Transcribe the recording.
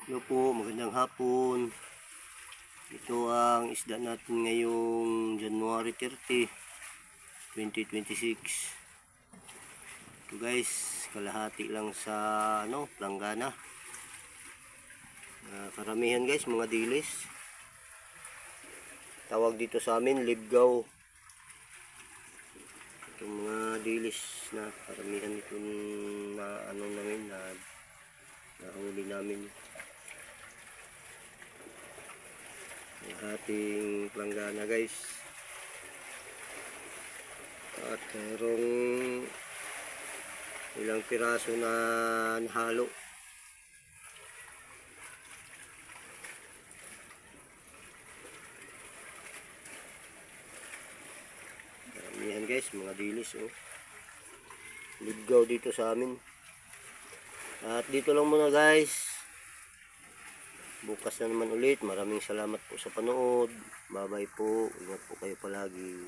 Hello po, magandang hapon. Ito ang isda natin ngayong January 30, 2026. Ito guys, kalahati lang sa planggana. Karamihan guys, mga dilis. Tawag dito sa amin, libgaw. Itong mga dilis na karamihan ito na nahuli namin. Ang ating planggana guys, at mayroong ilang piraso na nahalo. Karamihan guys, mga dilis libgaw dito sa amin. At dito lang muna guys, bukas na naman ulit. Maraming salamat po sa panood. Bye bye po, ingat po kayo palagi.